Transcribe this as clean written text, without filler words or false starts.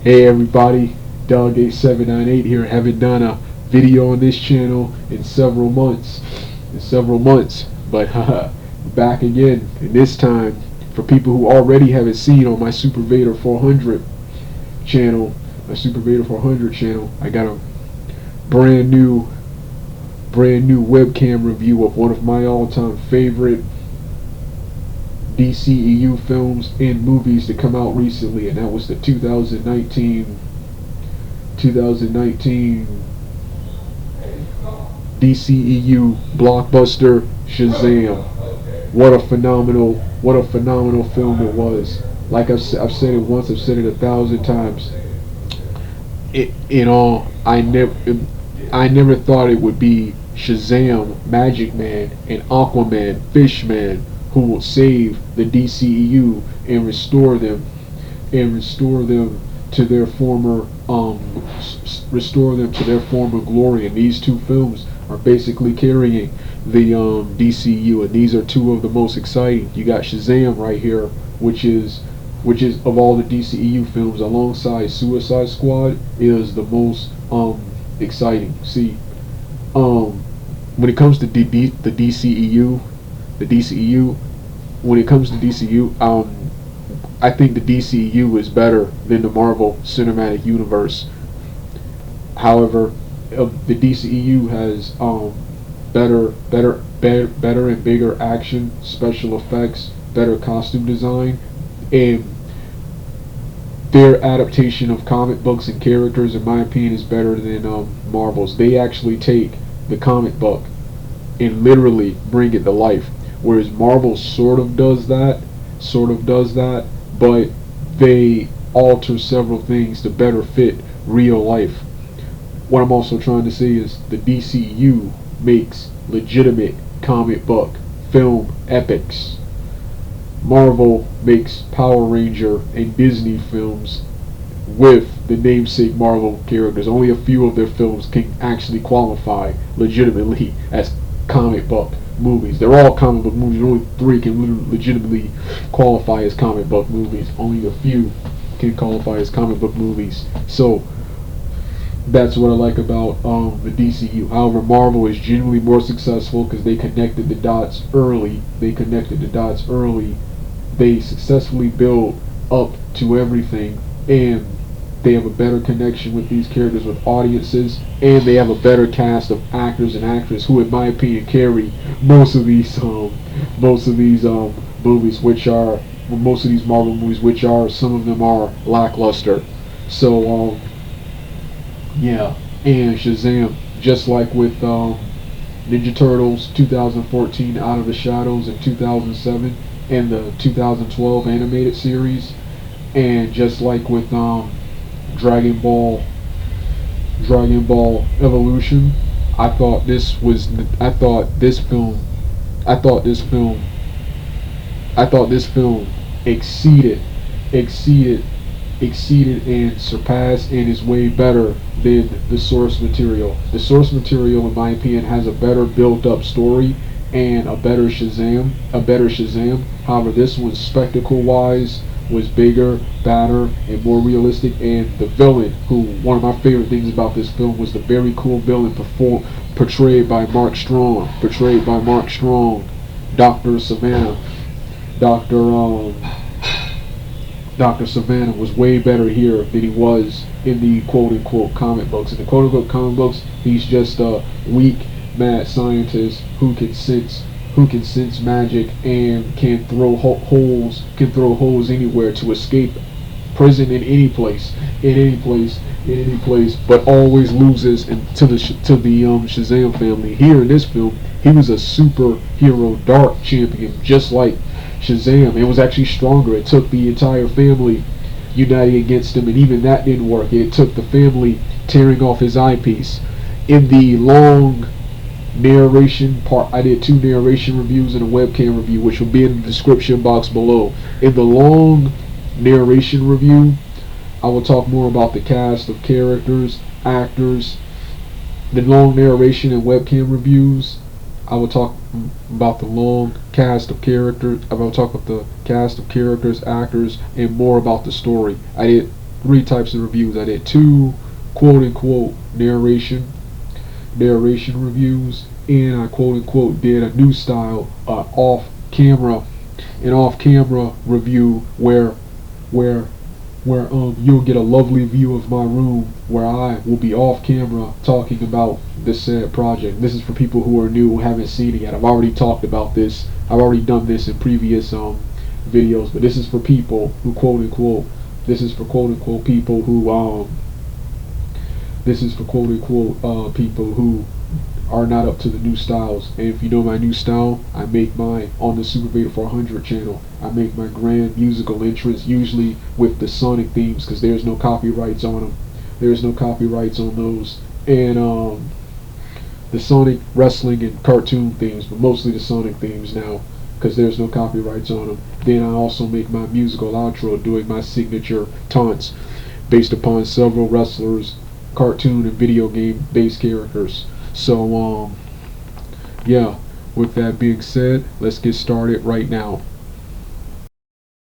Hey everybody, Dog8798 here. Haven't done a video on this channel in several months. But back again. And this time, for people who already have it seen on my Super Vader 400 channel, I got a brand new webcam review of one of my all-time favorite DCEU films and movies to come out recently, and that was the 2019 DCEU blockbuster Shazam. What a phenomenal film it was. Like I've said it once, I've said it 1,000 times. I never thought it would be Shazam, Magic Man, and Aquaman, Fishman, who will save the DCEU and restore them to their former glory. And these two films are basically carrying the DCEU, and these are two of the most exciting. You got Shazam right here, which is of all the DCEU films, alongside Suicide Squad, is the most exciting. See, when it comes to the DCEU, I think the DCEU is better than the Marvel Cinematic Universe. However, the DCEU has better and bigger action, special effects, better costume design, and their adaptation of comic books and characters, in my opinion, is better than Marvel's. They actually take the comic book and literally bring it to life, whereas Marvel sort of does that, but they alter several things to better fit real life. What I'm also trying to say is the DCU makes legitimate comic book film epics. Marvel makes Power Ranger and Disney films with the namesake Marvel characters. Only a few of their films can actually qualify legitimately as comic book movies. They're all comic book movies. Only 3 can legitimately qualify as comic book movies. Only a few can qualify as comic book movies. So that's what I like about the DCU. However, Marvel is genuinely more successful because they connected the dots early. They successfully build up to everything, and they have a better connection with these characters, with audiences, and they have a better cast of actors and actresses who, in my opinion, carry most of these movies, which are most of these Marvel movies, which are, some of them are lackluster. So yeah, and Shazam, just like with Ninja Turtles 2014 Out of the Shadows in 2007 and the 2012 animated series, and just like with Dragon Ball Evolution, I thought this film exceeded and surpassed, and is way better than the source material. The source material, in my opinion, has a better built-up story and a better Shazam. However, this one, spectacle-wise, was bigger, badder, and more realistic. And the villain, who, one of my favorite things about this film was the very cool villain portrayed by Mark Strong, Dr. Sivana. Dr. Savannah was way better here than he was in the quote-unquote comic books. In the quote-unquote comic books, he's just a weak, mad scientist who can sense magic and can throw holes anywhere to escape prison in any place, but always loses to the Shazam family. Here in this film, he was a superhero dark champion, just like Shazam. It was actually stronger. It took the entire family uniting against him, and even that didn't work. It took the family tearing off his eyepiece. In the long narration part, I did 2 narration reviews and a webcam review, which will be in the description box below. In the long narration review, I will talk more about the cast of characters, actors. The long narration and webcam reviews, I will talk about the long cast of characters. I will talk about the cast of characters, actors, and more about the story. I did three types of reviews. I did two quote unquote narration reviews, and I quote unquote did a new style off camera review where you'll get a lovely view of my room where I will be off camera talking about this said project. This is for people who are new, who haven't seen it yet. I've already talked about this. I've already done this in previous videos, but this is for people who quote unquote. This is for quote unquote people who This is for quote unquote people who are not up to the new styles. And if you know my new style, I make mine on the Super Beta 400 channel. I make my grand musical entrance usually with the Sonic themes because there's no copyrights on them. There's no copyrights on those. And the Sonic wrestling and cartoon themes, but mostly the Sonic themes now because there's no copyrights on them. Then I also make my musical outro doing my signature taunts based upon several wrestlers, cartoon and video game based characters. So yeah, with that being said, let's get started right now.